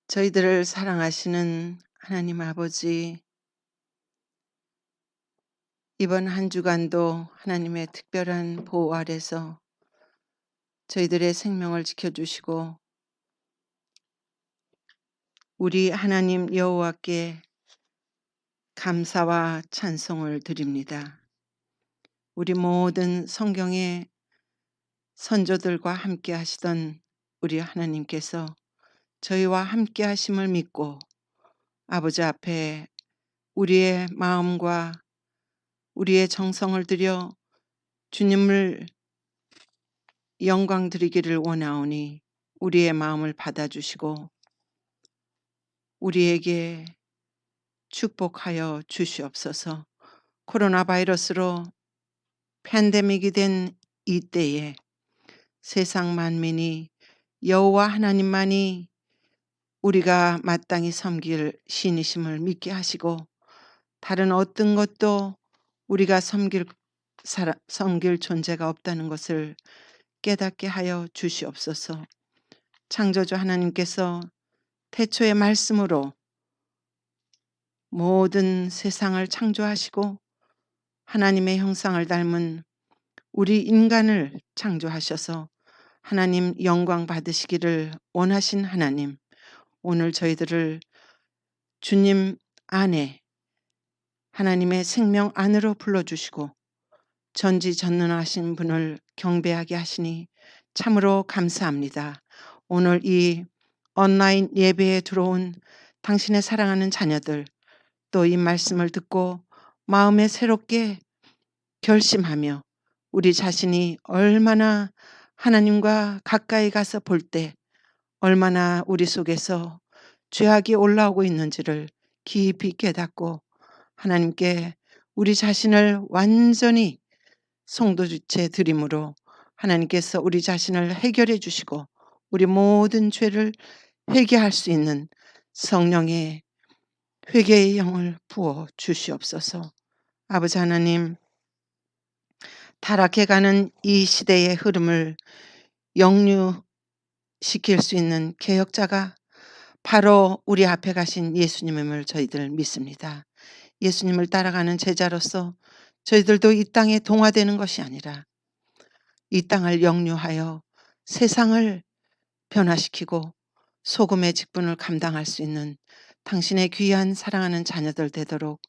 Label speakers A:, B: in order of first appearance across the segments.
A: 저희들을 사랑하시는 하나님 아버지, 이번 한 주간도 하나님의 특별한 보호 아래서 저희들의 생명을 지켜주시고 우리 하나님 여호와께 감사와 찬송을 드립니다. 우리 모든 성경의 선조들과 함께 하시던 우리 하나님께서 저희와 함께 하심을 믿고 아버지 앞에 우리의 마음과 우리의 정성을 들여 주님을 영광 드리기를 원하오니 우리의 마음을 받아주시고 우리에게 축복하여 주시옵소서. 코로나 바이러스로 팬데믹이 된 이때에 세상 만민이 여호와 하나님만이 우리가 마땅히 섬길 신이심을 믿게 하시고 다른 어떤 것도 우리가 섬길 존재가 없다는 것을 깨닫게 하여 주시옵소서. 창조주 하나님께서 태초의 말씀으로 모든 세상을 창조하시고 하나님의 형상을 닮은 우리 인간을 창조하셔서 하나님 영광 받으시기를 원하신 하나님, 오늘 저희들을 주님 안에 하나님의 생명 안으로 불러주시고 전지전능하신 분을 경배하게 하시니 참으로 감사합니다. 오늘 이 온라인 예배에 들어온 당신의 사랑하는 자녀들, 또 이 말씀을 듣고 마음에 새롭게 결심하며 우리 자신이 얼마나 하나님과 가까이 가서 볼 때 얼마나 우리 속에서 죄악이 올라오고 있는지를 깊이 깨닫고 하나님께 우리 자신을 완전히 송도주체 드림으로 하나님께서 우리 자신을 해결해 주시고 우리 모든 죄를 회개할 수 있는 성령의 회개의 영을 부어 주시옵소서. 아버지 하나님, 타락해가는 이 시대의 흐름을 역류시킬 수 있는 개혁자가 바로 우리 앞에 가신 예수님임을 저희들 믿습니다. 예수님을 따라가는 제자로서 저희들도 이 땅에 동화되는 것이 아니라 이 땅을 역류하여 세상을 변화시키고 소금의 직분을 감당할 수 있는 당신의 귀한 사랑하는 자녀들 되도록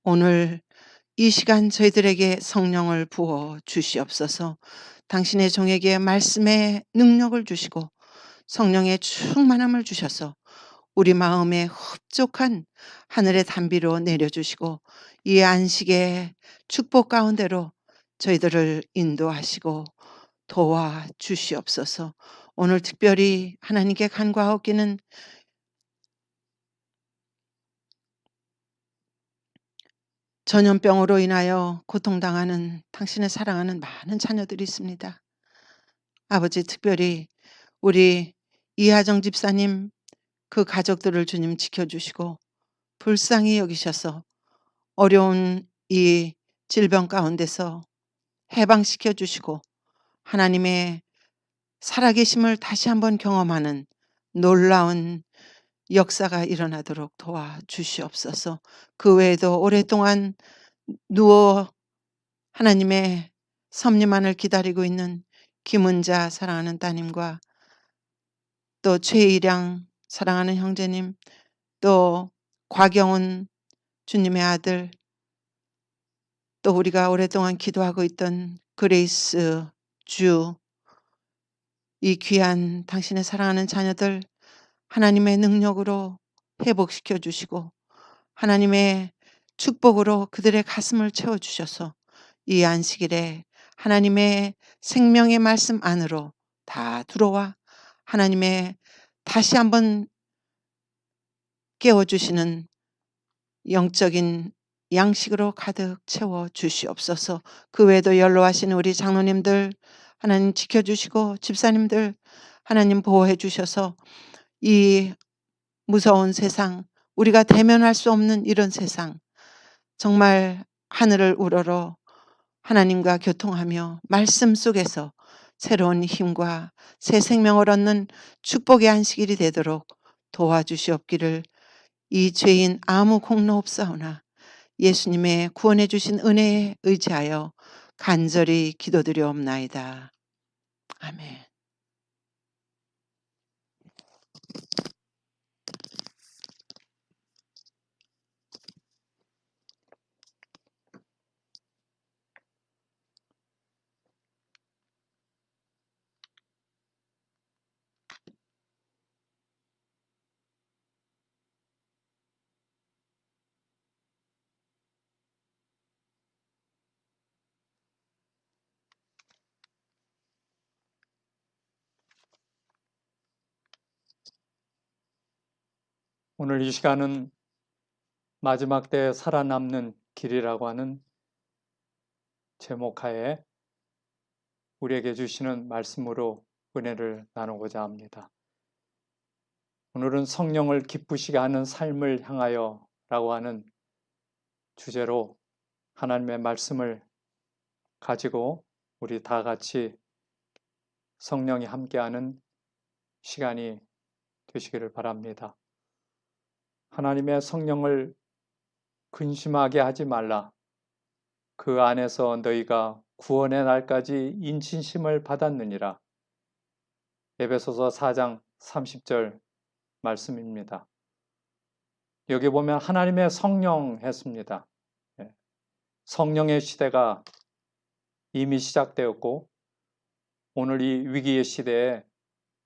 A: 오늘 이 시간 저희들에게 성령을 부어 주시옵소서. 당신의 종에게 말씀의 능력을 주시고 성령의 충만함을 주셔서 우리 마음에 흡족한 하늘의 단비로 내려주시고 이 안식의 축복 가운데로 저희들을 인도하시고 도와 주시옵소서. 오늘 특별히 하나님께 간구하옵기는 전염병으로 인하여 고통당하는 당신의 사랑하는 많은 자녀들이 있습니다. 아버지, 특별히 우리 이하정 집사님 그 가족들을 주님 지켜주시고 불쌍히 여기셔서 어려운 이 질병 가운데서 해방시켜 주시고 하나님의 살아계심을 다시 한번 경험하는 놀라운 역사가 일어나도록 도와주시옵소서. 그 외에도 오랫동안 누워 하나님의 섭리만을 기다리고 있는 김은자 사랑하는 따님과 또 최일양 사랑하는 형제님, 또 곽영은 주님의 아들, 또 우리가 오랫동안 기도하고 있던 그레이스 주, 이 귀한 당신의 사랑하는 자녀들 하나님의 능력으로 회복시켜 주시고 하나님의 축복으로 그들의 가슴을 채워주셔서 이 안식일에 하나님의 생명의 말씀 안으로 다 들어와 하나님의 다시 한번 깨워주시는 영적인 양식으로 가득 채워 주시옵소서. 그 외에도 연로하신 우리 장로님들 하나님 지켜주시고 집사님들 하나님 보호해 주셔서 이 무서운 세상, 우리가 대면할 수 없는 이런 세상, 정말 하늘을 우러러 하나님과 교통하며 말씀 속에서 새로운 힘과 새 생명을 얻는 축복의 안식일이 되도록 도와주시옵기를. 이 죄인 아무 공로 없사오나 예수님의 구원해 주신 은혜에 의지하여 간절히 기도드리옵나이다. 아멘.
B: 오늘 이 시간은 마지막 때에 살아남는 길이라고 하는 제목하에 우리에게 주시는 말씀으로 은혜를 나누고자 합니다. 오늘은 성령을 기쁘시게 하는 삶을 향하여 라고 하는 주제로 하나님의 말씀을 가지고 우리 다 같이 성령이 함께하는 시간이 되시기를 바랍니다. 하나님의 성령을 근심하게 하지 말라. 그 안에서 너희가 구원의 날까지 인치심을 받았느니라. 에베소서 4장 30절 말씀입니다. 여기 보면 하나님의 성령 했습니다. 성령의 시대가 이미 시작되었고 오늘 이 위기의 시대에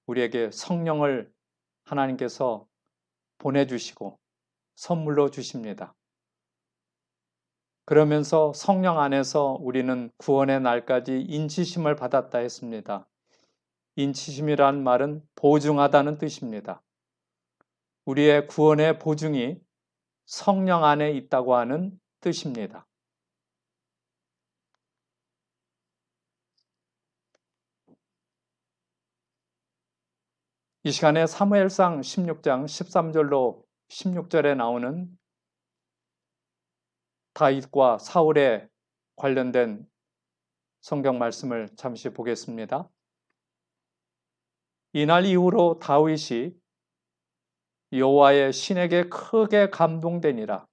B: 우리에게 성령을 하나님께서 보내주시고 선물로 주십니다. 그러면서 성령 안에서 우리는 구원의 날까지 인치심을 받았다 했습니다. 인치심이란 말은 보증하다는 뜻입니다. 우리의 구원의 보증이 성령 안에 있다고 하는 뜻입니다. 이 시간에 사무엘상 16장 13절로 16절에 나오는 다윗과 사울에 관련된 성경 말씀을 잠시 보겠습니다. 이날 이후로 다윗이 여호와의 신에게 크게 감동되니라.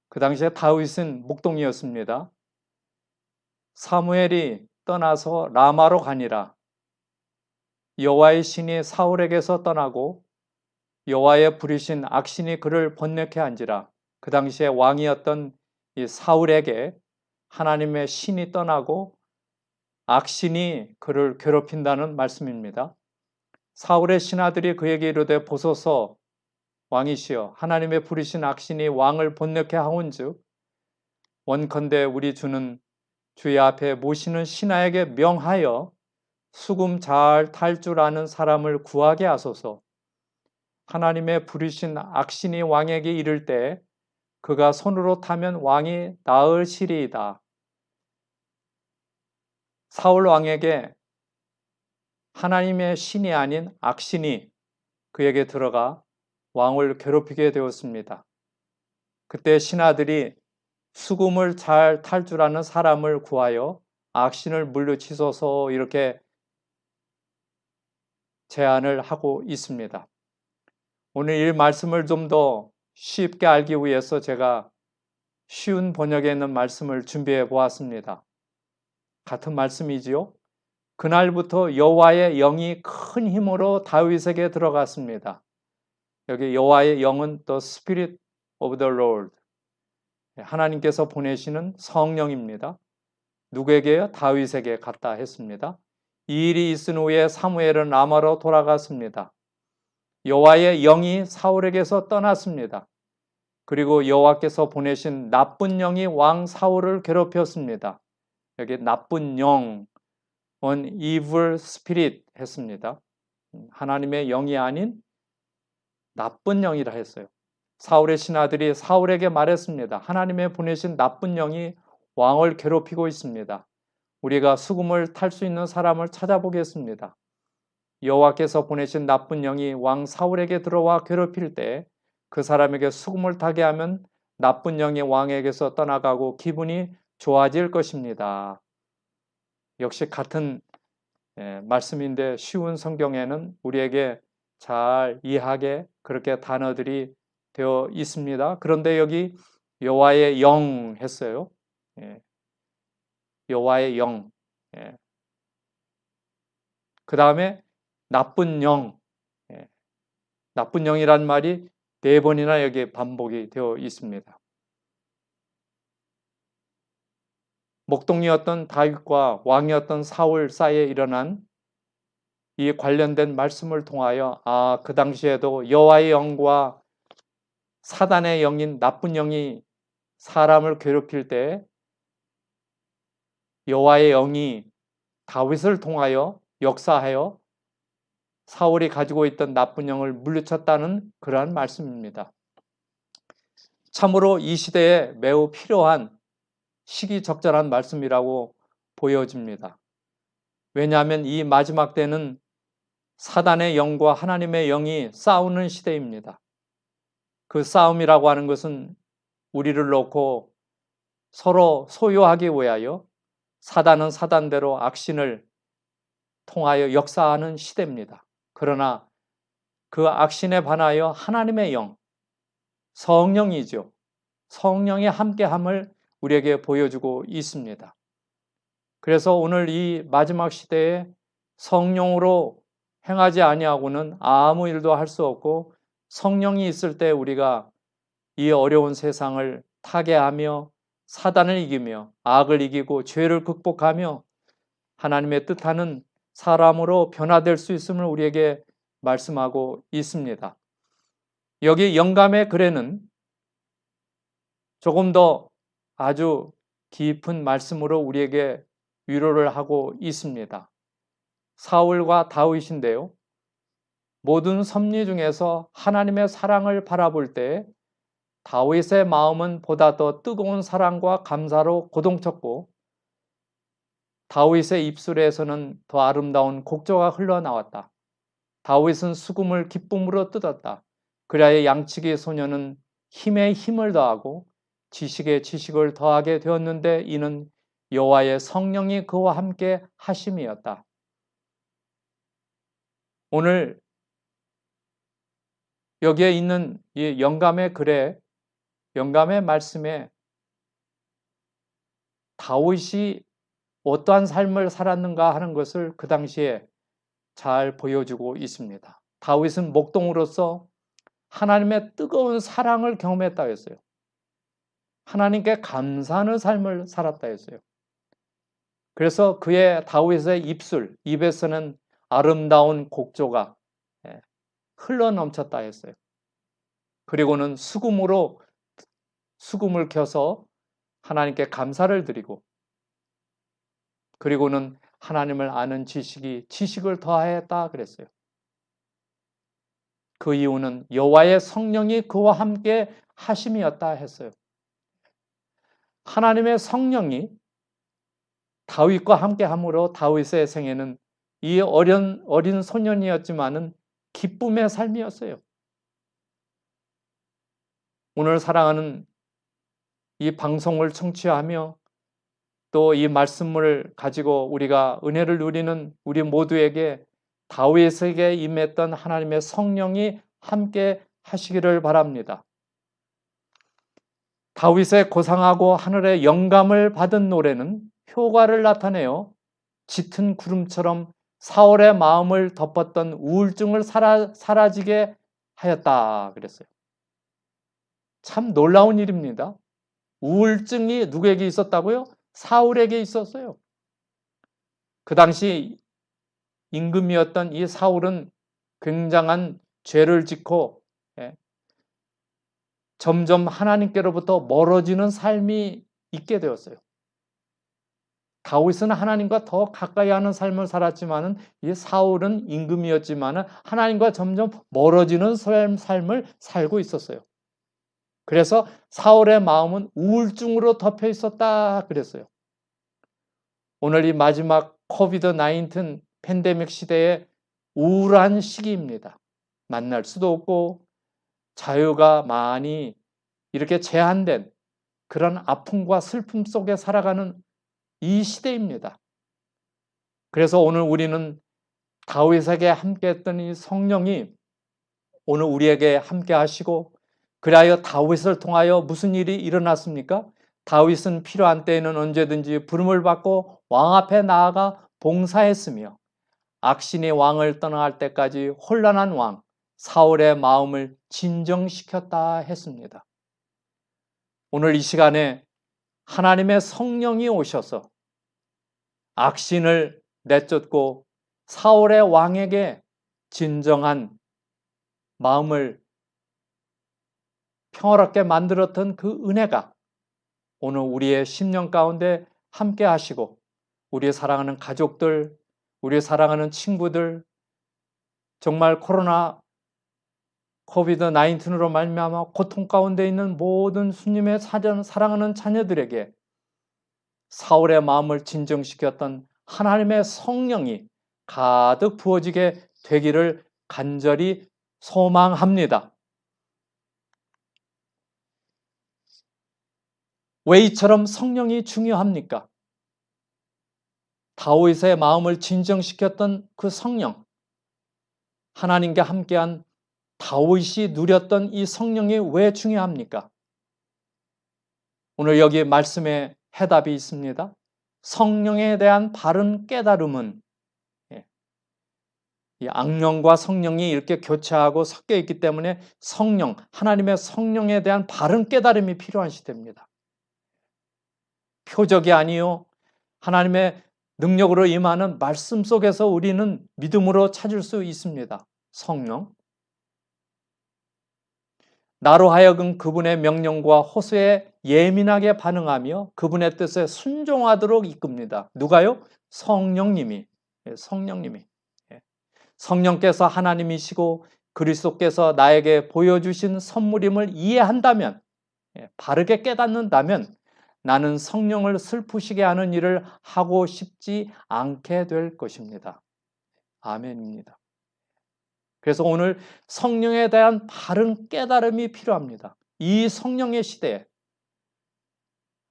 B: 그 당시에 다윗은 목동이었습니다. 사무엘이 떠나서 라마로 가니라. 여호와의 신이 사울에게서 떠나고 여호와의 부리신 악신이 그를 번뇌케 한지라. 그 당시에 왕이었던 이 사울에게 하나님의 신이 떠나고 악신이 그를 괴롭힌다는 말씀입니다. 사울의 신하들이 그에게 이르되 보소서 왕이시여 하나님의 부리신 악신이 왕을 번뇌케 하온즉 원컨대 우리 주는 주의 앞에 모시는 신하에게 명하여 수금 잘 탈 줄 아는 사람을 구하게 하소서. 하나님의 부리신 악신이 왕에게 이를 때 그가 손으로 타면 왕이 나으시리이다. 사울 왕에게 하나님의 신이 아닌 악신이 그에게 들어가 왕을 괴롭히게 되었습니다. 그때 신하들이 수금을 잘 탈 줄 아는 사람을 구하여 악신을 물리치소서 이렇게 제안을 하고 있습니다. 오늘 이 말씀을 좀 더 쉽게 알기 위해서 제가 쉬운 번역에 있는 말씀을 준비해 보았습니다. 같은 말씀이지요. 그날부터 여호와의 영이 큰 힘으로 다윗에게 들어갔습니다. 여기 여호와의 영은 The Spirit of the Lord, 하나님께서 보내시는 성령입니다. 누구에게요? 다윗에게 갔다 했습니다. 이 일이 있은 후에 사무엘은 라마로 돌아갔습니다. 여호와의 영이 사울에게서 떠났습니다. 그리고 여호와께서 보내신 나쁜 영이 왕 사울을 괴롭혔습니다. 여기 나쁜 영, an evil spirit 했습니다. 하나님의 영이 아닌 나쁜 영이라 했어요. 사울의 신하들이 사울에게 말했습니다. 하나님의 보내신 나쁜 영이 왕을 괴롭히고 있습니다. 우리가 수금을 탈 수 있는 사람을 찾아보겠습니다. 여호와께서 보내신 나쁜 영이 왕 사울에게 들어와 괴롭힐 때 그 사람에게 수금을 타게 하면 나쁜 영이 왕에게서 떠나가고 기분이 좋아질 것입니다. 역시 같은 말씀인데 쉬운 성경에는 우리에게 잘 이해하게 그렇게 단어들이 되어 있습니다. 그런데 여기 여호와의 영 했어요. 예, 여호와의 영. 예. 그 다음에 나쁜 영. 예, 나쁜 영이란 말이 4번이나 여기에 반복이 되어 있습니다. 목동이었던 다윗과 왕이었던 사울 사이에 일어난 이 관련된 말씀을 통하여 그 당시에도 여호와의 영과 사단의 영인 나쁜 영이 사람을 괴롭힐 때 여호와의 영이 다윗을 통하여 역사하여 사울이 가지고 있던 나쁜 영을 물리쳤다는 그러한 말씀입니다. 참으로 이 시대에 매우 필요한 시기적절한 말씀이라고 보여집니다. 왜냐하면 이 마지막 때는 사단의 영과 하나님의 영이 싸우는 시대입니다. 그 싸움이라고 하는 것은 우리를 놓고 서로 소유하기 위하여 사단은 사단대로 악신을 통하여 역사하는 시대입니다. 그러나 그 악신에 반하여 하나님의 영, 성령이죠. 성령의 함께함을 우리에게 보여주고 있습니다. 그래서 오늘 이 마지막 시대에 성령으로 행하지 아니하고는 아무 일도 할 수 없고 성령이 있을 때 우리가 이 어려운 세상을 타개하며 사단을 이기며 악을 이기고 죄를 극복하며 하나님의 뜻하는 사람으로 변화될 수 있음을 우리에게 말씀하고 있습니다. 여기 영감의 글에는 조금 더 아주 깊은 말씀으로 우리에게 위로를 하고 있습니다. 사울과 다윗인데요. 모든 섭리 중에서 하나님의 사랑을 바라볼 때 다윗의 마음은 보다 더 뜨거운 사랑과 감사로 고동쳤고 다윗의 입술에서는 더 아름다운 곡조가 흘러나왔다. 다윗은 수금을 기쁨으로 뜯었다. 그리하여 양치기 소녀는 힘에 힘을 더하고 지식에 지식을 더하게 되었는데 이는 여호와의 성령이 그와 함께 하심이었다. 오늘 여기에 있는 이 영감의 글에 영감의 말씀에 다윗이 어떠한 삶을 살았는가 하는 것을 그 당시에 잘 보여주고 있습니다. 다윗은 목동으로서 하나님의 뜨거운 사랑을 경험했다 했어요. 하나님께 감사하는 삶을 살았다 했어요. 그래서 그의 다윗의 입에서는 아름다운 곡조가 흘러넘쳤다 했어요. 그리고는 수금을 켜서 하나님께 감사를 드리고 그리고는 하나님을 아는 지식을 더하였다 그랬어요. 그 이유는 여호와의 성령이 그와 함께 하심이었다 했어요. 하나님의 성령이 다윗과 함께 함으로 다윗의 생애는 이 어린 소년이었지만은 기쁨의 삶이었어요. 오늘 사랑하는 이 방송을 청취하며 또 이 말씀을 가지고 우리가 은혜를 누리는 우리 모두에게 다윗에게 임했던 하나님의 성령이 함께 하시기를 바랍니다. 다윗의 고상하고 하늘의 영감을 받은 노래는 효과를 나타내어 짙은 구름처럼 사울의 마음을 덮었던 우울증을 사라지게 하였다 그랬어요. 참 놀라운 일입니다. 우울증이 누구에게 있었다고요? 사울에게 있었어요. 그 당시 임금이었던 이 사울은 굉장한 죄를 짓고 점점 하나님께로부터 멀어지는 삶이 있게 되었어요. 다윗은 하나님과 더 가까이 하는 삶을 살았지만은 이 사울은 임금이었지만은 하나님과 점점 멀어지는 삶을 살고 있었어요. 그래서 사울의 마음은 우울증으로 덮여 있었다 그랬어요. 오늘 이 마지막 코비드-19 팬데믹 시대에 우울한 시기입니다. 만날 수도 없고 자유가 많이 이렇게 제한된 그런 아픔과 슬픔 속에 살아가는 이 시대입니다. 그래서 오늘 우리는 다윗에게 함께했던 이 성령이 오늘 우리에게 함께 하시고, 그리하여 다윗을 통하여 무슨 일이 일어났습니까? 다윗은 필요한 때에는 언제든지 부름을 받고 왕 앞에 나아가 봉사했으며, 악신이 왕을 떠나갈 때까지 혼란한 왕 사울의 마음을 진정시켰다 했습니다. 오늘 이 시간에 하나님의 성령이 오셔서 악신을 내쫓고 사울의 왕에게 진정한 마음을 평화롭게 만들었던 그 은혜가 오늘 우리의 심령 가운데 함께 하시고, 우리 사랑하는 가족들, 우리 사랑하는 친구들, 정말 코로나 코비드 19으로 말미암아 고통 가운데 있는 모든 주님의 사랑하는 자녀들에게 사울의 마음을 진정시켰던 하나님의 성령이 가득 부어지게 되기를 간절히 소망합니다. 왜 이처럼 성령이 중요합니까? 다윗의 마음을 진정시켰던 그 성령, 하나님과 함께한 다윗이 누렸던 이 성령이 왜 중요합니까? 오늘 여기 말씀에 해답이 있습니다. 성령에 대한 바른 깨달음은, 이 악령과 성령이 이렇게 교차하고 섞여 있기 때문에 성령, 하나님의 성령에 대한 바른 깨달음이 필요한 시대입니다. 표적이 아니요, 하나님의 능력으로 임하는 말씀 속에서 우리는 믿음으로 찾을 수 있습니다. 성령. 나로 하여금 그분의 명령과 호소에 예민하게 반응하며 그분의 뜻에 순종하도록 이끕니다. 누가요? 성령님이. 성령님이. 성령께서 하나님이시고 그리스도께서 나에게 보여주신 선물임을 이해한다면, 바르게 깨닫는다면 나는 성령을 슬프시게 하는 일을 하고 싶지 않게 될 것입니다. 아멘입니다. 그래서 오늘 성령에 대한 바른 깨달음이 필요합니다. 이 성령의 시대에,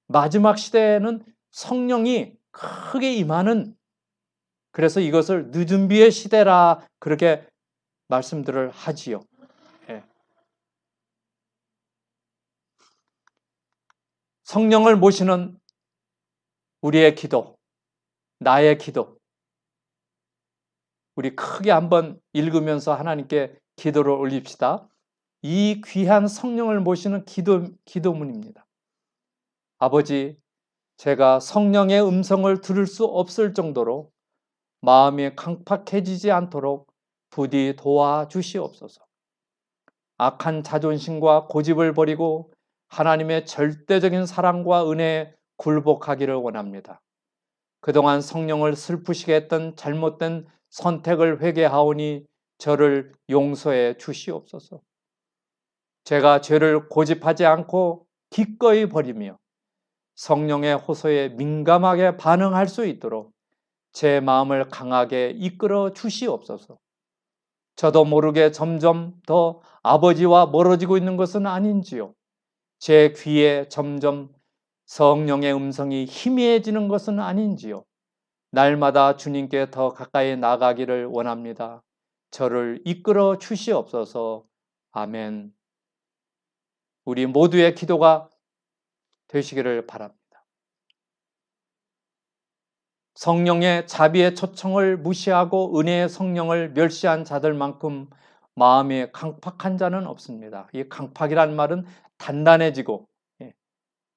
B: 마지막 시대에는 성령이 크게 임하는, 그래서 이것을 늦은 비의 시대라 그렇게 말씀들을 하지요. 성령을 모시는 우리의 기도, 나의 기도, 우리 크게 한번 읽으면서 하나님께 기도를 올립시다. 이 귀한 성령을 모시는 기도문입니다. 아버지, 제가 성령의 음성을 들을 수 없을 정도로 마음이 강팍해지지 않도록 부디 도와주시옵소서. 악한 자존심과 고집을 버리고 하나님의 절대적인 사랑과 은혜에 굴복하기를 원합니다. 그동안 성령을 슬프시게 했던 잘못된 선택을 회개하오니 저를 용서해 주시옵소서. 제가 죄를 고집하지 않고 기꺼이 버리며 성령의 호소에 민감하게 반응할 수 있도록 제 마음을 강하게 이끌어 주시옵소서. 저도 모르게 점점 더 아버지와 멀어지고 있는 것은 아닌지요. 제 귀에 점점 성령의 음성이 희미해지는 것은 아닌지요. 날마다 주님께 더 가까이 나가기를 원합니다. 저를 이끌어 주시옵소서. 아멘. 우리 모두의 기도가 되시기를 바랍니다. 성령의 자비의 초청을 무시하고 은혜의 성령을 멸시한 자들만큼 마음이 강팍한 자는 없습니다. 이 강팍이란 말은 단단해지고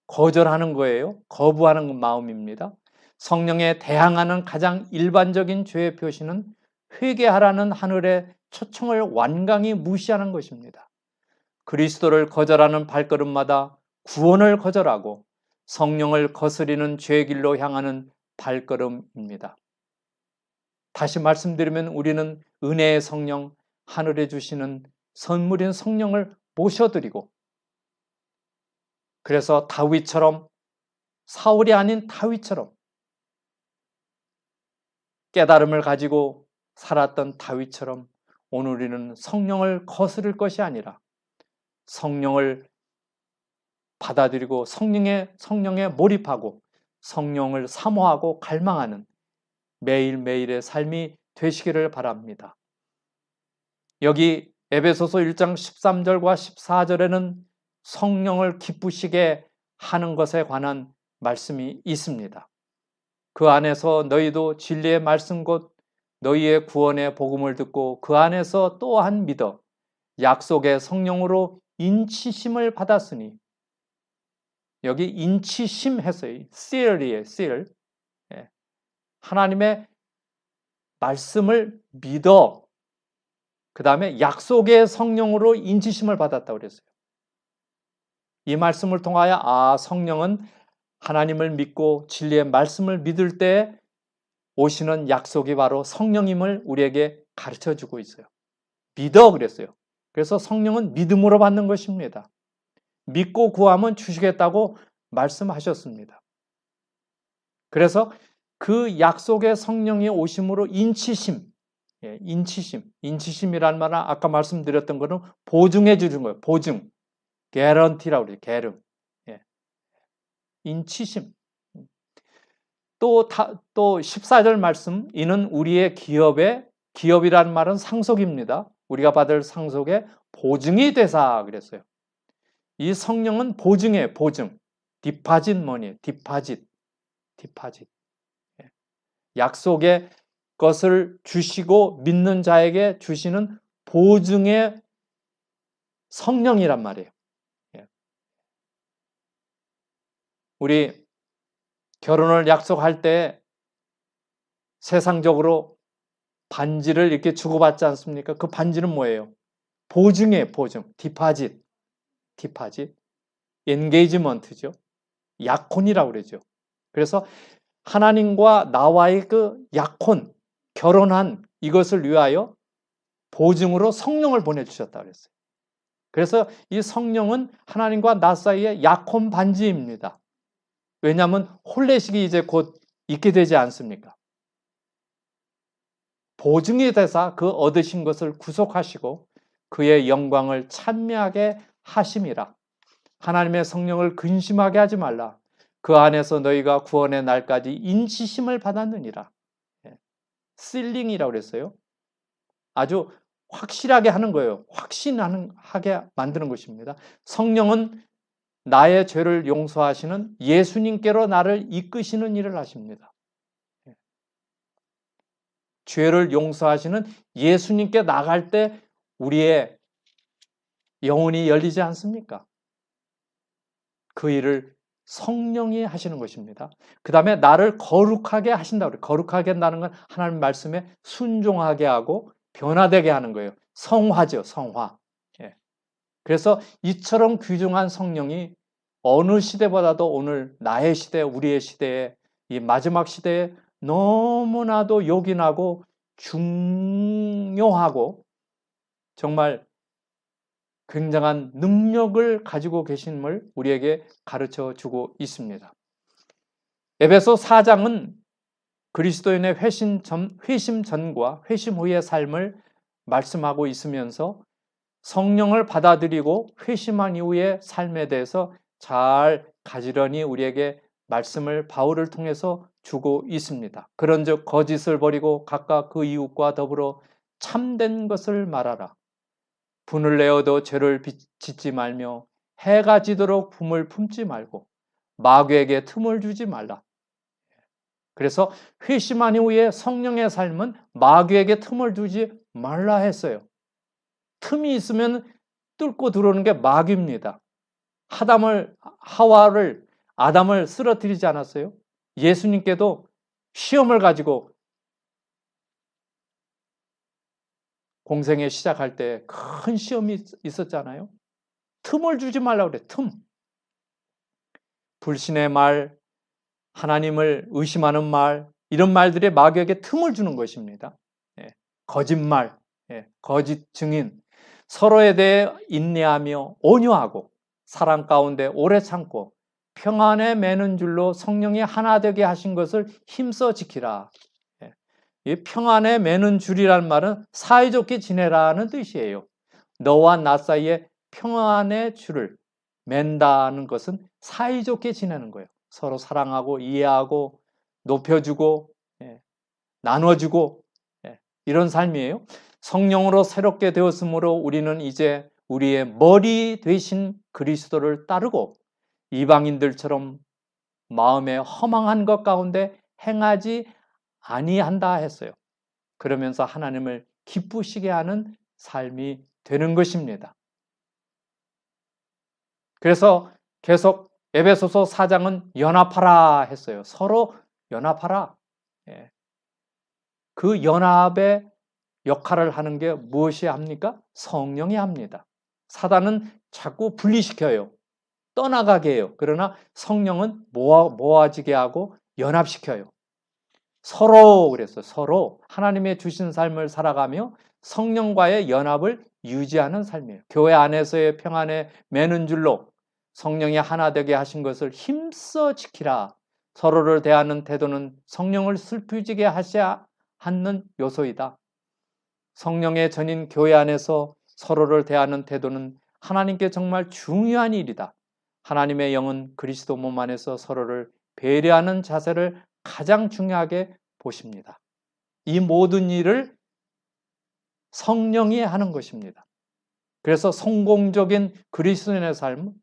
B: 거절하는 거예요. 거부하는 마음입니다. 성령에 대항하는 가장 일반적인 죄의 표시는 회개하라는 하늘의 초청을 완강히 무시하는 것입니다. 그리스도를 거절하는 발걸음마다 구원을 거절하고 성령을 거스리는 죄의 길로 향하는 발걸음입니다. 다시 말씀드리면 우리는 은혜의 성령, 하늘에 주시는 선물인 성령을 모셔드리고, 그래서 다윗처럼, 사울이 아닌 다윗처럼 깨달음을 가지고 살았던 다윗처럼 오늘 우리는 성령을 거스를 것이 아니라 성령을 받아들이고 성령에 몰입하고 성령을 사모하고 갈망하는 매일매일의 삶이 되시기를 바랍니다. 여기 에베소서 1장 13절과 14절에는 성령을 기쁘시게 하는 것에 관한 말씀이 있습니다. 그 안에서 너희도 진리의 말씀 곧 너희의 구원의 복음을 듣고 그 안에서 또한 믿어 약속의 성령으로 인치심을 받았으니, 여기 인치심 했어요. seal이에요. seal. 하나님의 말씀을 믿어 그 다음에 약속의 성령으로 인치심을 받았다고 그랬어요. 이 말씀을 통하여 성령은 하나님을 믿고 진리의 말씀을 믿을 때 오시는 약속이 바로 성령임을 우리에게 가르쳐주고 있어요. 믿어 그랬어요. 그래서 성령은 믿음으로 받는 것입니다. 믿고 구하면 주시겠다고 말씀하셨습니다. 그래서 그 약속의 성령이 오심으로 인치심, 인치심이라는 말은 아까 말씀드렸던 거는 보증해 주는 거예요. 보증, 개런티라고 그래요. 개름, 인치심. 또 14절 말씀, 이는 우리의 기업이라는 말은 상속입니다. 우리가 받을 상속의 보증이 되사 그랬어요. 이 성령은 보증이에요. 보증. 디파짓 머니, 디파짓. 약속의 것을 주시고 믿는 자에게 주시는 보증의 성령이란 말이에요. 우리 결혼을 약속할 때 세상적으로 반지를 이렇게 주고받지 않습니까? 그 반지는 뭐예요? 보증이에요. 보증. 디파짓. 엔게이지먼트죠. 약혼이라고 그러죠. 그래서 하나님과 나와의 그 약혼, 결혼한 이것을 위하여 보증으로 성령을 보내주셨다고 그랬어요. 그래서 이 성령은 하나님과 나 사이의 약혼 반지입니다. 왜냐하면 혼례식이 이제 곧 있게 되지 않습니까? 보증이 되사 그 얻으신 것을 구속하시고 그의 영광을 찬미하게 하심이라. 하나님의 성령을 근심하게 하지 말라. 그 안에서 너희가 구원의 날까지 인치심을 받았느니라. 실링이라고 그랬어요. 아주 확실하게 하는 거예요. 확신하게 만드는 것입니다. 성령은 나의 죄를 용서하시는 예수님께로 나를 이끄시는 일을 하십니다. 죄를 용서하시는 예수님께 나갈 때 우리의 영혼이 열리지 않습니까? 그 일을 성령이 하시는 것입니다. 그 다음에 나를 거룩하게 하신다고 그래요. 거룩하게 한다는 건 하나님 말씀에 순종하게 하고 변화되게 하는 거예요. 성화죠, 성화. 그래서 이처럼 귀중한 성령이 어느 시대보다도 오늘 나의 시대, 우리의 시대에, 이 마지막 시대에 너무나도 요긴하고 중요하고 정말 굉장한 능력을 가지고 계심을 우리에게 가르쳐 주고 있습니다. 에베소 4장은 그리스도인의 회심 전과 회심 후의 삶을 말씀하고 있으면서 성령을 받아들이고 회심한 이후의 삶에 대해서 잘 가지런히 우리에게 말씀을 바울을 통해서 주고 있습니다. 그런즉 거짓을 버리고 각각 그 이웃과 더불어 참된 것을 말하라. 분을 내어도 죄를 짓지 말며 해가 지도록 품을 품지 말고 마귀에게 틈을 주지 말라. 그래서 회심한 이후에 성령의 삶은 마귀에게 틈을 두지 말라 했어요. 틈이 있으면 뚫고 들어오는 게 마귀입니다. 아담을 쓰러뜨리지 않았어요? 예수님께도 시험을 가지고 공생에 시작할 때 큰 시험이 있었잖아요. 틈을 주지 말라고 그래. 틈. 불신의 말, 하나님을 의심하는 말, 이런 말들이 마귀에게 틈을 주는 것입니다. 거짓말, 거짓 증인, 서로에 대해 인내하며 온유하고 사랑 가운데 오래 참고 평안에 매는 줄로 성령이 하나 되게 하신 것을 힘써 지키라. 이 평안에 매는 줄이라는 말은 사이좋게 지내라는 뜻이에요. 너와 나 사이에 평안의 줄을 맨다는 것은 사이좋게 지내는 거예요. 서로 사랑하고 이해하고 높여주고 나눠주고 이런 삶이에요. 성령으로 새롭게 되었으므로 우리는 이제 우리의 머리 되신 그리스도를 따르고 이방인들처럼 마음에 허망한 것 가운데 행하지 아니한다 했어요. 그러면서 하나님을 기쁘시게 하는 삶이 되는 것입니다. 그래서 계속 에베소서 4장은 연합하라 했어요. 서로 연합하라. 그 연합의 역할을 하는 게 무엇이 합니까? 성령이 합니다. 사단은 자꾸 분리시켜요. 떠나가게 해요. 그러나 성령은 모아지게 하고 연합시켜요. 서로 그랬어요. 서로 하나님의 주신 삶을 살아가며 성령과의 연합을 유지하는 삶이에요. 교회 안에서의 평안에 매는 줄로 성령이 하나 되게 하신 것을 힘써 지키라. 서로를 대하는 태도는 성령을 슬프지게 하지 않는 요소이다. 성령의 전인 교회 안에서 서로를 대하는 태도는 하나님께 정말 중요한 일이다. 하나님의 영은 그리스도 몸 안에서 서로를 배려하는 자세를 가장 중요하게 보십니다. 이 모든 일을 성령이 하는 것입니다. 그래서 성공적인 그리스도인의 삶,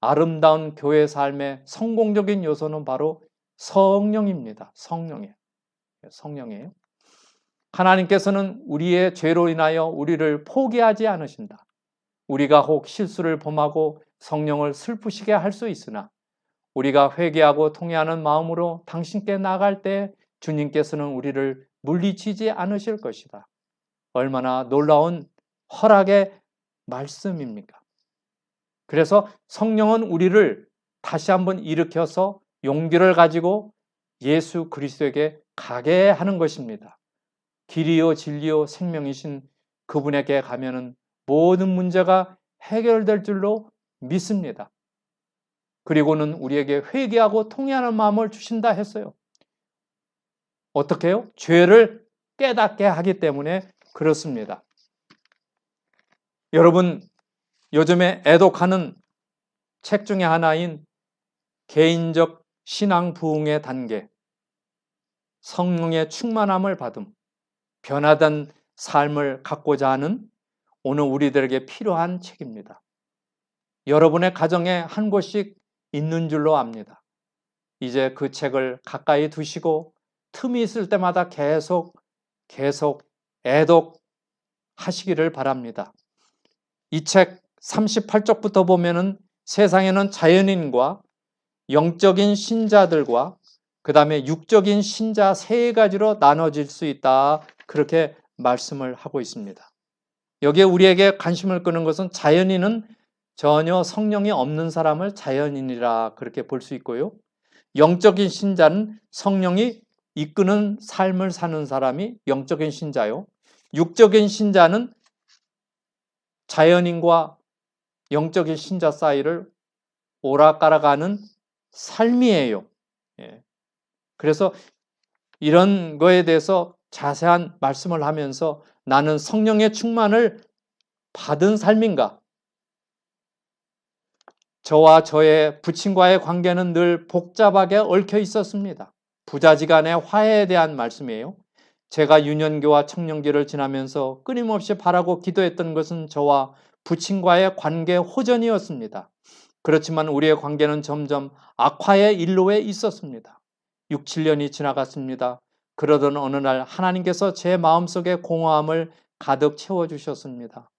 B: 아름다운 교회 삶의 성공적인 요소는 바로 성령입니다. 성령이에요. 하나님께서는 우리의 죄로 인하여 우리를 포기하지 않으신다. 우리가 혹 실수를 범하고 성령을 슬프시게 할 수 있으나 우리가 회개하고 통회하는 마음으로 당신께 나아갈 때 주님께서는 우리를 물리치지 않으실 것이다. 얼마나 놀라운 허락의 말씀입니까? 그래서 성령은 우리를 다시 한번 일으켜서 용기를 가지고 예수 그리스도에게 가게 하는 것입니다. 길이요 진리요 생명이신 그분에게 가면은 모든 문제가 해결될 줄로 믿습니다. 그리고는 우리에게 회개하고 통회하는 마음을 주신다 했어요. 어떻게 해요? 죄를 깨닫게 하기 때문에 그렇습니다. 여러분, 요즘에 애독하는 책 중에 하나인 개인적 신앙 부흥의 단계, 성령의 충만함을 받음, 변화된 삶을 갖고자 하는 오늘 우리들에게 필요한 책입니다. 여러분의 가정에 한 권씩 있는 줄로 압니다. 이제 그 책을 가까이 두시고 틈이 있을 때마다 계속 애독하시기를 바랍니다. 이 책 38쪽부터 보면은 세상에는 자연인과 영적인 신자들과 그 다음에 육적인 신자 세 가지로 나눠질 수 있다. 그렇게 말씀을 하고 있습니다. 여기에 우리에게 관심을 끄는 것은 자연인은 전혀 성령이 없는 사람을 자연인이라 그렇게 볼 수 있고요. 영적인 신자는 성령이 이끄는 삶을 사는 사람이 영적인 신자요. 육적인 신자는 자연인과 영적인 신자 사이를 오락가락하는 삶이에요. 그래서 이런 거에 대해서 자세한 말씀을 하면서 나는 성령의 충만을 받은 삶인가? 저와 저의 부친과의 관계는 늘 복잡하게 얽혀 있었습니다. 부자지간의 화해에 대한 말씀이에요. 제가 유년기와 청년기를 지나면서 끊임없이 바라고 기도했던 것은 저와 부친과의 관계 호전이었습니다. 그렇지만 우리의 관계는 점점 악화의 일로에 있었습니다. 6, 7년이 지나갔습니다. 그러던 어느 날 하나님께서 제 마음속에 공허함을 가득 채워주셨습니다.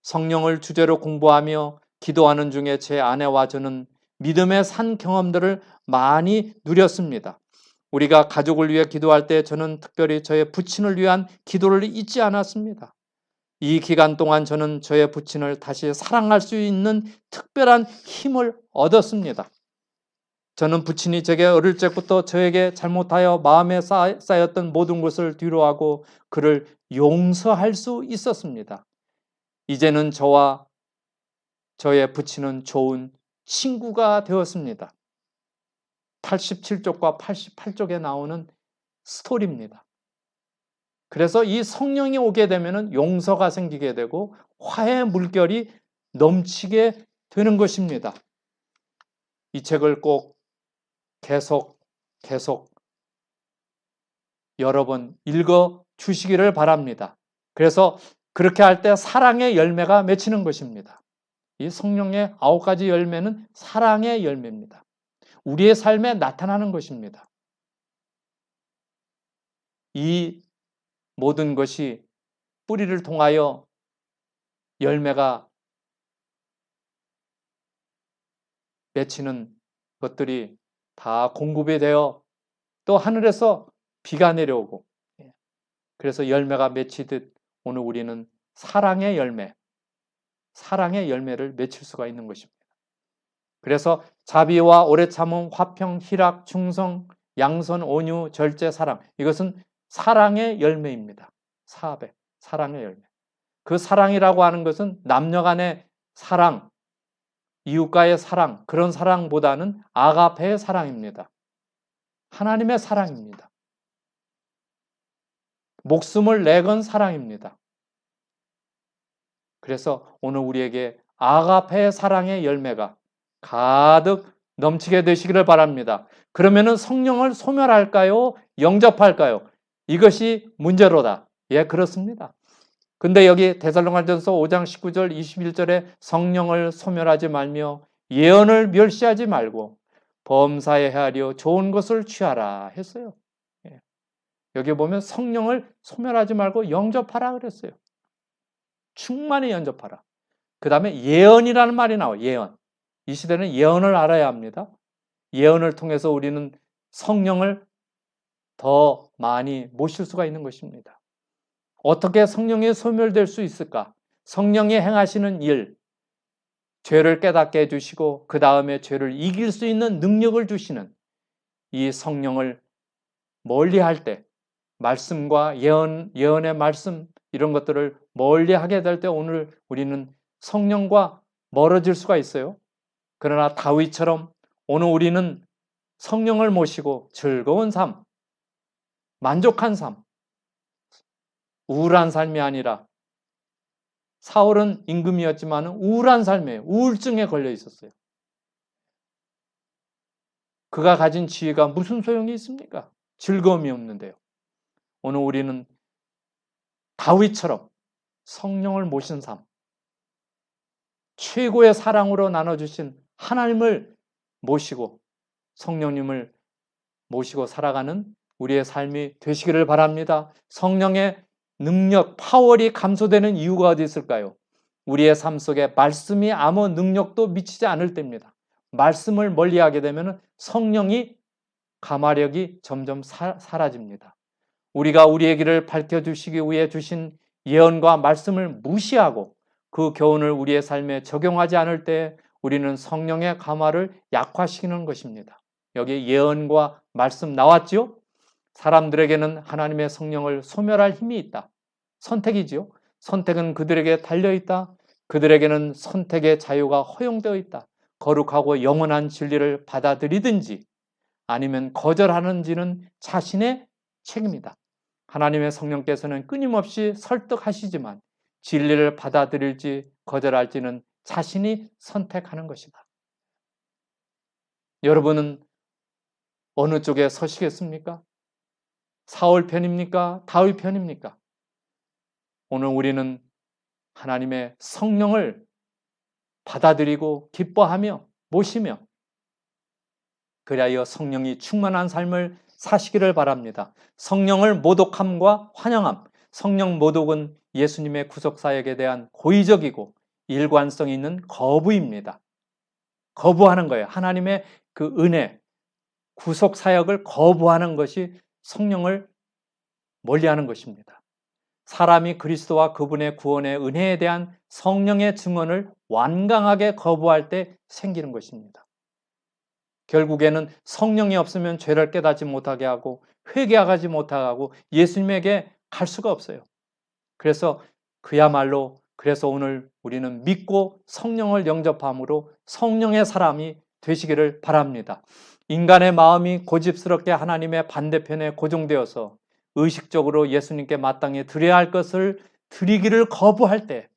B: 성령을 주제로 공부하며 기도하는 중에 제 아내와 저는 믿음의 산 경험들을 많이 누렸습니다. 우리가 가족을 위해 기도할 때 저는 특별히 저의 부친을 위한 기도를 잊지 않았습니다. 이 기간 동안 저는 저의 부친을 다시 사랑할 수 있는 특별한 힘을 얻었습니다. 저는 부친이 제게 어릴 적부터 저에게 잘못하여 마음에 쌓였던 모든 것을 뒤로하고 그를 용서할 수 있었습니다. 이제는 저와 저의 부친은 좋은 친구가 되었습니다. 87쪽과 88쪽에 나오는 스토리입니다. 그래서 이 성령이 오게 되면 용서가 생기게 되고 화해의 물결이 넘치게 되는 것입니다. 이 책을 꼭 계속 여러 번 읽어 주시기를 바랍니다. 그래서 그렇게 할 때 사랑의 열매가 맺히는 것입니다. 이 성령의 9가지 열매는 사랑의 열매입니다. 우리의 삶에 나타나는 것입니다. 이 모든 것이 뿌리를 통하여 열매가 맺히는 것들이 다 공급이 되어 또 하늘에서 비가 내려오고, 그래서 열매가 맺히듯 오늘 우리는 사랑의 열매를 맺힐 수가 있는 것입니다. 그래서 자비와 오래 참음, 화평, 희락, 충성, 양선, 온유, 절제, 사랑, 이것은 사랑의 열매입니다. 사배, 사랑의 열매. 그 사랑이라고 하는 것은 남녀 간의 사랑, 이웃과의 사랑, 그런 사랑보다는 아가페의 사랑입니다. 하나님의 사랑입니다. 목숨을 내건 사랑입니다. 그래서 오늘 우리에게 아가페의 사랑의 열매가 가득 넘치게 되시기를 바랍니다. 그러면은 성령을 소멸할까요? 영접할까요? 이것이 문제로다. 예, 그렇습니다. 근데 여기 데살로니가전서 5장 19절 21절에 성령을 소멸하지 말며 예언을 멸시하지 말고 범사에 헤아려 좋은 것을 취하라 했어요. 예. 여기 보면 성령을 소멸하지 말고 영접하라 그랬어요. 충만히 영접하라. 그 다음에 예언이라는 말이 나와요. 예언. 이 시대는 예언을 알아야 합니다. 예언을 통해서 우리는 성령을 더 많이 모실 수가 있는 것입니다. 어떻게 성령이 소멸될 수 있을까? 성령이 행하시는 일, 죄를 깨닫게 해주시고 그 다음에 죄를 이길 수 있는 능력을 주시는 이 성령을 멀리할 때, 말씀과 예언의 말씀 이런 것들을 멀리하게 될 때 오늘 우리는 성령과 멀어질 수가 있어요. 그러나 다윗처럼 오늘 우리는 성령을 모시고 즐거운 삶, 만족한 삶, 우울한 삶이 아니라, 사울은 임금이었지만 우울한 삶이에요. 우울증에 걸려 있었어요. 그가 가진 지혜가 무슨 소용이 있습니까? 즐거움이 없는데요. 오늘 우리는 다윗처럼 성령을 모신 삶, 최고의 사랑으로 나눠주신 하나님을 모시고 성령님을 모시고 살아가는 우리의 삶이 되시기를 바랍니다. 성령의 능력, 파월이 감소되는 이유가 어디 있을까요? 우리의 삶 속에 말씀이 아무 능력도 미치지 않을 때입니다. 말씀을 멀리하게 되면 성령이 가마력이 점점 사라집니다. 우리가 우리의 길을 밝혀주시기 위해 주신 예언과 말씀을 무시하고 그 교훈을 우리의 삶에 적용하지 않을 때 우리는 성령의 가마를 약화시키는 것입니다. 여기 예언과 말씀 나왔지요? 사람들에게는 하나님의 성령을 소멸할 힘이 있다. 선택이지요. 선택은 그들에게 달려있다. 그들에게는 선택의 자유가 허용되어 있다. 거룩하고 영원한 진리를 받아들이든지 아니면 거절하는지는 자신의 책임이다. 하나님의 성령께서는 끊임없이 설득하시지만 진리를 받아들일지 거절할지는 자신이 선택하는 것이다. 여러분은 어느 쪽에 서시겠습니까? 사울 편입니까? 다윗 편입니까? 오늘 우리는 하나님의 성령을 받아들이고 기뻐하며 모시며 그리하여 성령이 충만한 삶을 사시기를 바랍니다. 성령을 모독함과 환영함. 성령 모독은 예수님의 구속사역에 대한 고의적이고 일관성 있는 거부입니다. 거부하는 거예요. 하나님의 그 은혜, 구속사역을 거부하는 것이 성령을 멀리하는 것입니다. 사람이 그리스도와 그분의 구원의 은혜에 대한 성령의 증언을 완강하게 거부할 때 생기는 것입니다. 결국에는 성령이 없으면 죄를 깨닫지 못하게 하고 회개하지 못하게 하고 예수님에게 갈 수가 없어요. 그래서 그래서 오늘 우리는 믿고 성령을 영접함으로 성령의 사람이 되시기를 바랍니다. 인간의 마음이 고집스럽게 하나님의 반대편에 고정되어서 의식적으로 예수님께 마땅히 드려야 할 것을 드리기를 거부할 때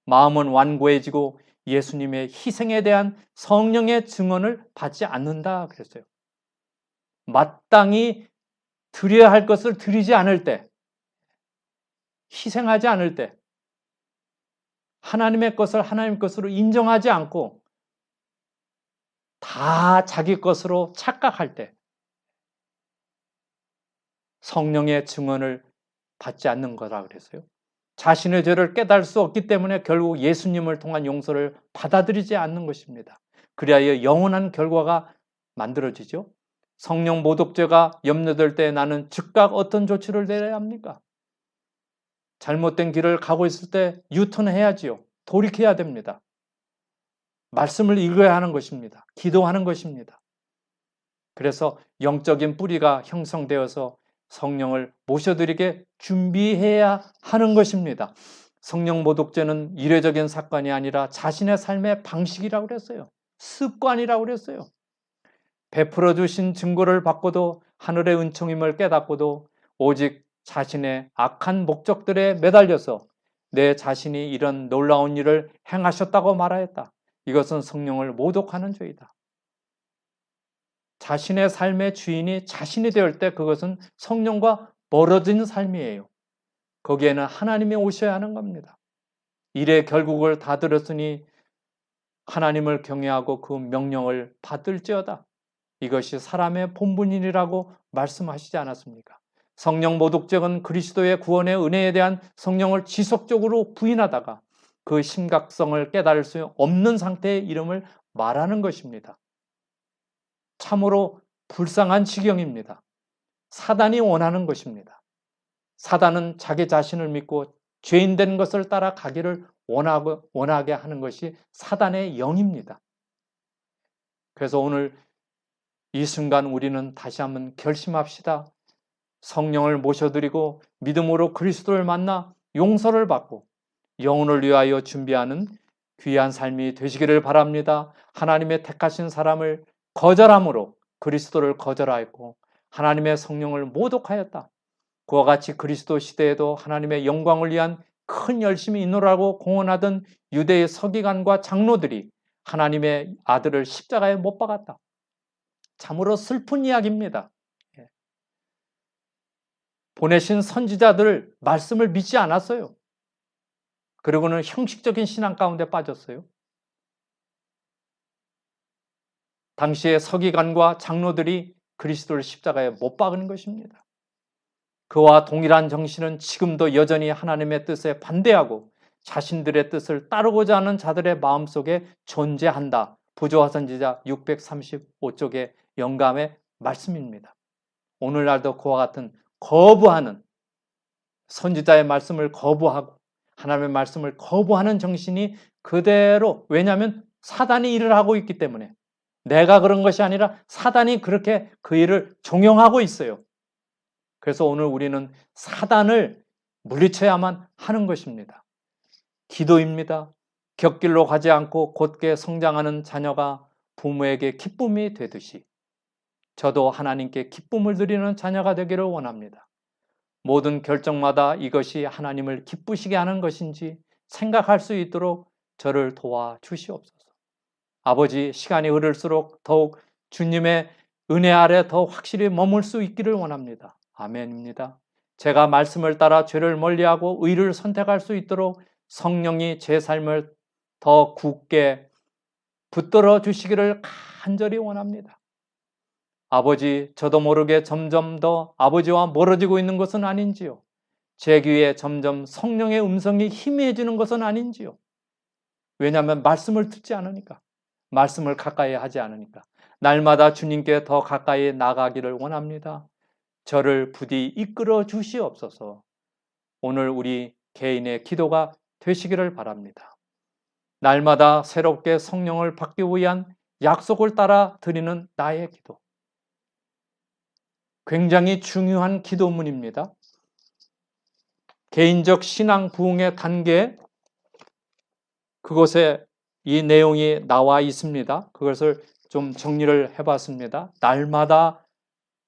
B: 마음은 완고해지고 예수님의 희생에 대한 성령의 증언을 받지 않는다 그랬어요. 마땅히 드려야 할 것을 드리지 않을 때 희생하지 않을 때, 하나님의 것을 하나님 것으로 인정하지 않고 다 자기 것으로 착각할 때 성령의 증언을 받지 않는 거라 그랬어요. 자신의 죄를 깨달을 수 없기 때문에 결국 예수님을 통한 용서를 받아들이지 않는 것입니다. 그리하여 영원한 결과가 만들어지죠. 성령 모독죄가 염려될 때 나는 즉각 어떤 조치를 내려야 합니까? 잘못된 길을 가고 있을 때 유턴해야지요. 돌이켜야 됩니다. 말씀을 읽어야 하는 것입니다. 기도하는 것입니다. 그래서 영적인 뿌리가 형성되어서 성령을 모셔드리게 준비해야 하는 것입니다. 성령 모독죄는 이례적인 사건이 아니라 자신의 삶의 방식이라고 그랬어요. 습관이라고 그랬어요. 베풀어 주신 증거를 받고도 하늘의 은총임을 깨닫고도 오직 자신의 악한 목적들에 매달려서 내 자신이 이런 놀라운 일을 행하셨다고 말하였다. 이것은 성령을 모독하는 죄이다. 자신의 삶의 주인이 자신이 될 때 그것은 성령과 멀어진 삶이에요. 거기에는 하나님이 오셔야 하는 겁니다. 일의 결국을 다 들었으니 하나님을 경외하고 그 명령을 받을지어다. 이것이 사람의 본분이라고 말씀하시지 않았습니까? 성령 모독죄는 그리스도의 구원의 은혜에 대한 성령을 지속적으로 부인하다가 그 심각성을 깨달을 수 없는 상태의 이름을 말하는 것입니다. 참으로 불쌍한 지경입니다. 사단이 원하는 것입니다. 사단은 자기 자신을 믿고 죄인된 것을 따라가기를 원하게 하는 것이 사단의 영입니다. 그래서 오늘 이 순간 우리는 다시 한번 결심합시다. 성령을 모셔드리고 믿음으로 그리스도를 만나 용서를 받고 영혼을 위하여 준비하는 귀한 삶이 되시기를 바랍니다. 하나님의 택하신 사람을 거절함으로 그리스도를 거절하였고 하나님의 성령을 모독하였다. 그와 같이 그리스도 시대에도 하나님의 영광을 위한 큰 열심이 있노라고 공언하던 유대의 서기관과 장로들이 하나님의 아들을 십자가에 못 박았다. 참으로 슬픈 이야기입니다. 보내신 선지자들 말씀을 믿지 않았어요. 그리고는 형식적인 신앙 가운데 빠졌어요. 당시의 서기관과 장로들이 그리스도를 십자가에 못 박은 것입니다. 그와 동일한 정신은 지금도 여전히 하나님의 뜻에 반대하고 자신들의 뜻을 따르고자 하는 자들의 마음속에 존재한다. 부조화 선지자 635쪽의 영감의 말씀입니다. 오늘날도 그와 같은 거부하는 선지자의 말씀을 거부하고 하나님의 말씀을 거부하는 정신이 그대로, 왜냐하면 사단이 일을 하고 있기 때문에, 내가 그런 것이 아니라 사단이 그렇게 그 일을 종용하고 있어요. 그래서 오늘 우리는 사단을 물리쳐야만 하는 것입니다. 기도입니다. 곁길로 가지 않고 곧게 성장하는 자녀가 부모에게 기쁨이 되듯이 저도 하나님께 기쁨을 드리는 자녀가 되기를 원합니다. 모든 결정마다 이것이 하나님을 기쁘시게 하는 것인지 생각할 수 있도록 저를 도와주시옵소서. 아버지, 시간이 흐를수록 더욱 주님의 은혜 아래 더 확실히 머물 수 있기를 원합니다. 아멘입니다. 제가 말씀을 따라 죄를 멀리하고 의를 선택할 수 있도록 성령이 제 삶을 더 굳게 붙들어 주시기를 간절히 원합니다. 아버지, 저도 모르게 점점 더 아버지와 멀어지고 있는 것은 아닌지요? 제 귀에 점점 성령의 음성이 희미해지는 것은 아닌지요? 왜냐하면 말씀을 듣지 않으니까, 말씀을 가까이 하지 않으니까. 날마다 주님께 더 가까이 나가기를 원합니다. 저를 부디 이끌어 주시옵소서. 오늘 우리 개인의 기도가 되시기를 바랍니다. 날마다 새롭게 성령을 받기 위한 약속을 따라 드리는 나의 기도. 굉장히 중요한 기도문입니다. 개인적 신앙 부흥의 단계, 그곳에 이 내용이 나와 있습니다. 그것을 좀 정리를 해봤습니다. 날마다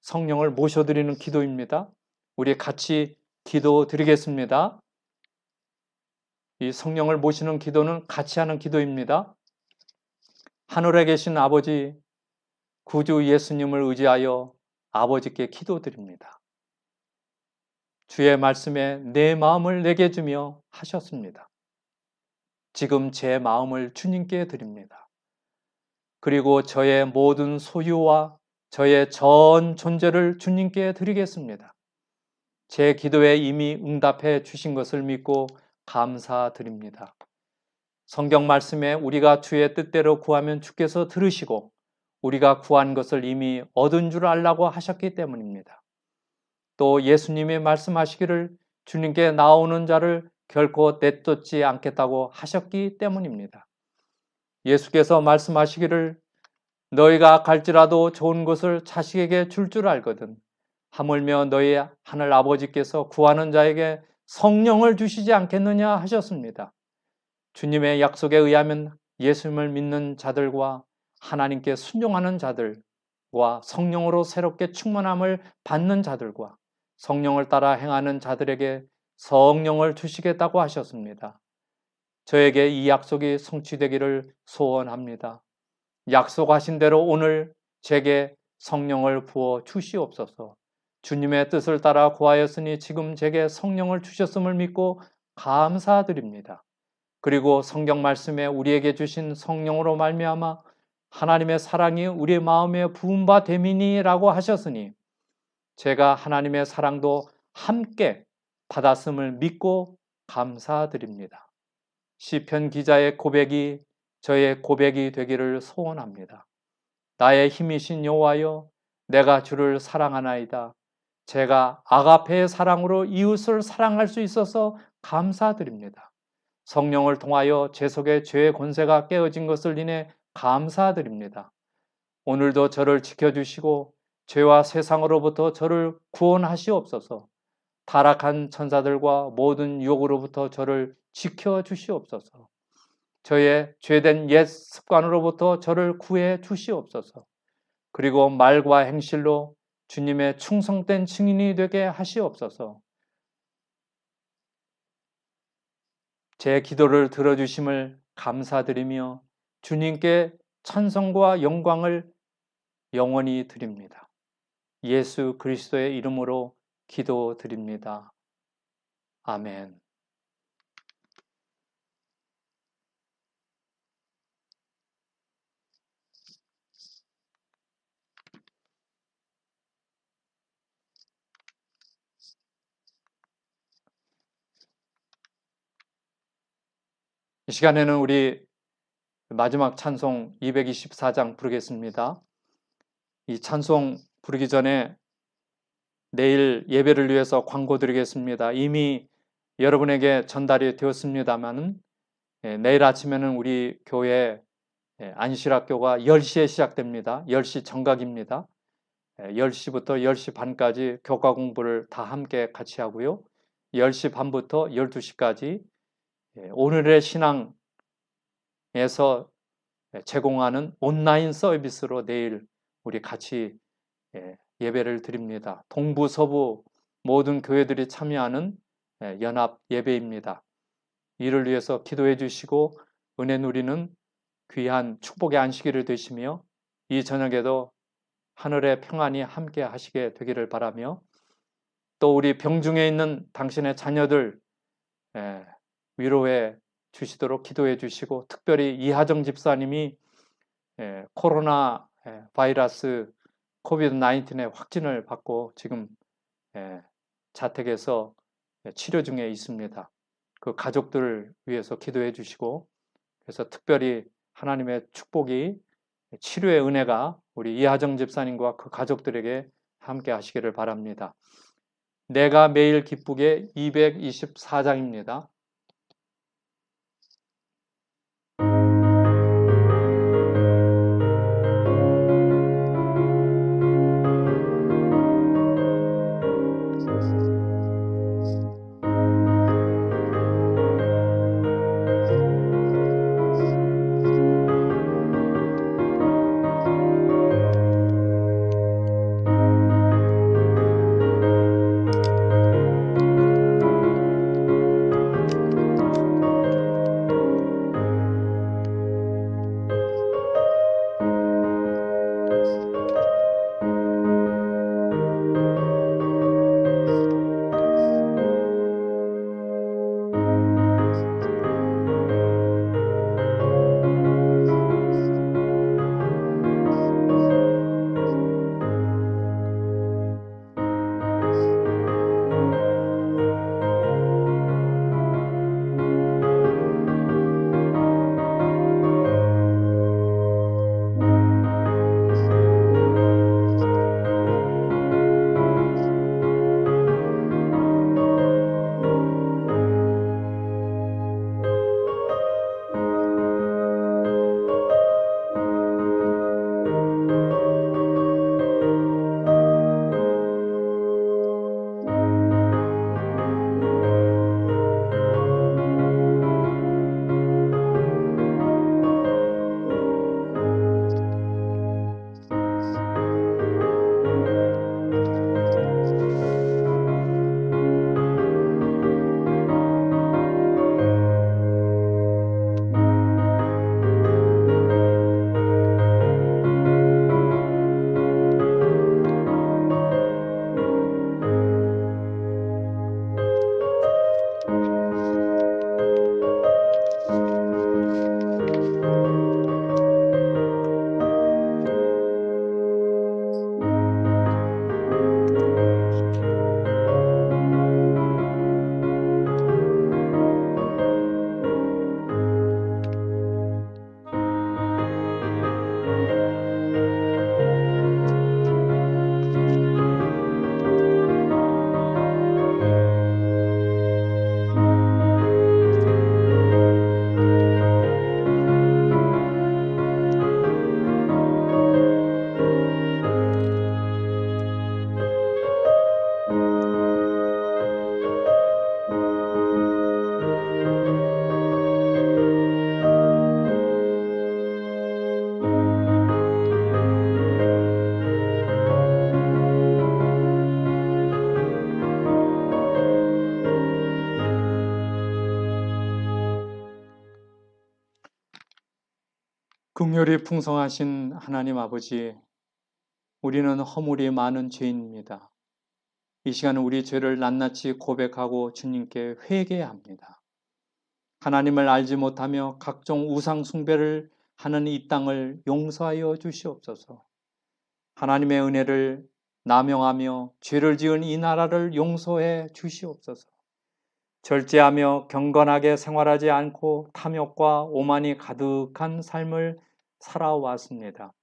B: 성령을 모셔드리는 기도입니다. 우리 같이 기도 드리겠습니다. 이 성령을 모시는 기도는 같이 하는 기도입니다. 하늘에 계신 아버지, 구주 예수님을 의지하여 아버지께 기도드립니다. 주의 말씀에 내 마음을 내게 주며 하셨습니다. 지금 제 마음을 주님께 드립니다. 그리고 저의 모든 소유와 저의 전 존재를 주님께 드리겠습니다. 제 기도에 이미 응답해 주신 것을 믿고 감사드립니다. 성경 말씀에 우리가 주의 뜻대로 구하면 주께서 들으시고 우리가 구한 것을 이미 얻은 줄 알라고 하셨기 때문입니다. 또 예수님이 말씀하시기를 주님께 나오는 자를 결코 내쫓지 않겠다고 하셨기 때문입니다. 예수께서 말씀하시기를 너희가 갈지라도 좋은 것을 자식에게 줄 알거든 하물며 너희 하늘 아버지께서 구하는 자에게 성령을 주시지 않겠느냐 하셨습니다. 주님의 약속에 의하면 예수님을 믿는 자들과 하나님께 순종하는 자들과 성령으로 새롭게 충만함을 받는 자들과 성령을 따라 행하는 자들에게 성령을 주시겠다고 하셨습니다. 저에게 이 약속이 성취되기를 소원합니다. 약속하신 대로 오늘 제게 성령을 부어 주시옵소서. 주님의 뜻을 따라 구하였으니 지금 제게 성령을 주셨음을 믿고 감사드립니다. 그리고 성경 말씀에 우리에게 주신 성령으로 말미암아 하나님의 사랑이 우리의 마음에 부은 바 됨이니라고 하셨으니 제가 하나님의 사랑도 함께 받았음을 믿고 감사드립니다. 시편 기자의 고백이 저의 고백이 되기를 소원합니다. 나의 힘이신 여호와여, 내가 주를 사랑하나이다. 제가 아가페의 사랑으로 이웃을 사랑할 수 있어서 감사드립니다. 성령을 통하여 제 속에 죄의 권세가 깨어진 것을 인해 감사드립니다. 오늘도 저를 지켜주시고 죄와 세상으로부터 저를 구원하시옵소서. 타락한 천사들과 모든 유혹으로부터 저를 지켜주시옵소서. 저의 죄된 옛 습관으로부터 저를 구해 주시옵소서. 그리고 말과 행실로 주님의 충성된 증인이 되게 하시옵소서. 제 기도를 들어주심을 감사드리며 주님께 찬송과 영광을 영원히 드립니다. 예수 그리스도의 이름으로 기도드립니다. 아멘. 이 시간에는 우리 마지막 찬송 224장 부르겠습니다. 이 찬송 부르기 전에 내일 예배를 위해서 광고 드리겠습니다. 이미 여러분에게 전달이 되었습니다만 내일 아침에는 우리 교회 안실학교가 10시에 시작됩니다. 10시 정각입니다. 10시부터 10시 반까지 교과 공부를 다 함께 같이 하고요. 10시 반부터 12시까지 오늘의 신앙에서 제공하는 온라인 서비스로 내일 우리 같이 예배를 드립니다. 동부, 서부 모든 교회들이 참여하는 연합 예배입니다. 이를 위해서 기도해 주시고 은혜 누리는 귀한 축복의 안식일을 되시며 이 저녁에도 하늘의 평안이 함께 하시게 되기를 바라며 또 우리 병중에 있는 당신의 자녀들 위로해 주시도록 기도해 주시고 특별히 이하정 집사님이 코로나 바이러스 코비드-19의 확진을 받고 지금 자택에서 치료 중에 있습니다. 그 가족들을 위해서 기도해 주시고 그래서 특별히 하나님의 축복이 치료의 은혜가 우리 이하정 집사님과 그 가족들에게 함께 하시기를 바랍니다. 내가 매일 기쁘게 224장입니다. 긍휼이 풍성하신 하나님 아버지, 우리는 허물이 많은 죄인입니다. 이 시간 우리 죄를 낱낱이 고백하고 주님께 회개합니다. 하나님을 알지 못하며 각종 우상 숭배를 하는 이 땅을 용서하여 주시옵소서. 하나님의 은혜를 남용하며 죄를 지은 이 나라를 용서해 주시옵소서. 절제하며 경건하게 생활하지 않고 탐욕과 오만이 가득한 삶을 살아왔습니다.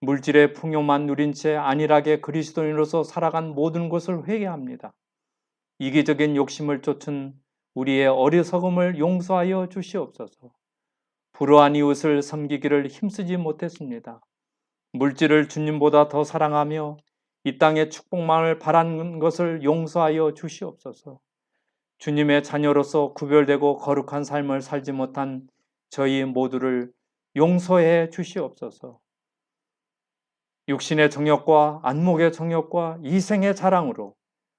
B: 물질의 풍요만 누린 채 안일하게 그리스도인으로서 살아간 모든 것을 회개합니다. 이기적인 욕심을 쫓은 우리의 어리석음을 용서하여 주시옵소서. 불우한 이웃을 섬기기를 힘쓰지 못했습니다. 물질을 주님보다 더 사랑하며 이 땅의 축복만을 바라는 것을 용서하여 주시옵소서. 주님의 자녀로서 구별되고 거룩한 삶을 살지 못한 저희 모두를 용서해 주시옵소서. 육신의 정욕과 안목의 정욕과 이생의 자랑으로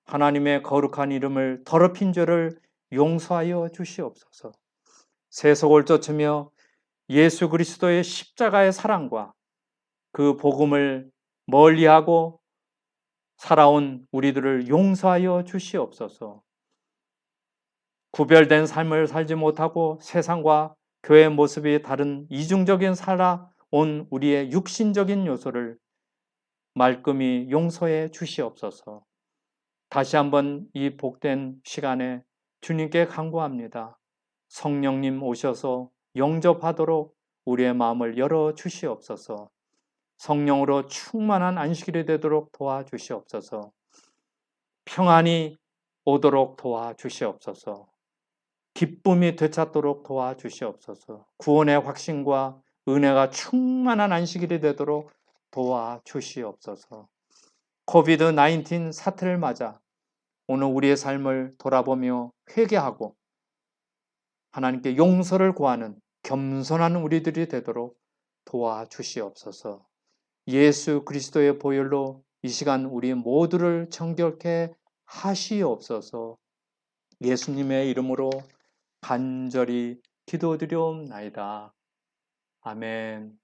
B: 하나님의 거룩한 이름을 더럽힌 죄를 용서하여 주시옵소서. 세속을 쫓으며 예수 그리스도의 십자가의 사랑과 그 복음을 멀리하고 살아온 우리들을 용서하여 주시옵소서. 구별된 삶을 살지 못하고 세상과 교회의 모습이 다른 이중적인 살아온 우리의 육신적인 요소를 말끔히 용서해 주시옵소서. 다시 한번 이 복된 시간에 주님께 간구합니다. 성령님 오셔서 영접하도록 우리의 마음을 열어 주시옵소서. 성령으로 충만한 안식일이 되도록 도와주시옵소서. 평안이 오도록 도와주시옵소서. 기쁨이 되찾도록 도와주시옵소서. 구원의 확신과 은혜가 충만한 안식일이 되도록 도와주시옵소서. 코비드-19 사태를 맞아 오늘 우리의 삶을 돌아보며 회개하고 하나님께 용서를 구하는 겸손한 우리들이 되도록 도와주시옵소서. 예수 그리스도의 보혈로 이 시간 우리 모두를 정결케 하시옵소서. 예수님의 이름으로 간절히 기도드리옵나이다. 아멘.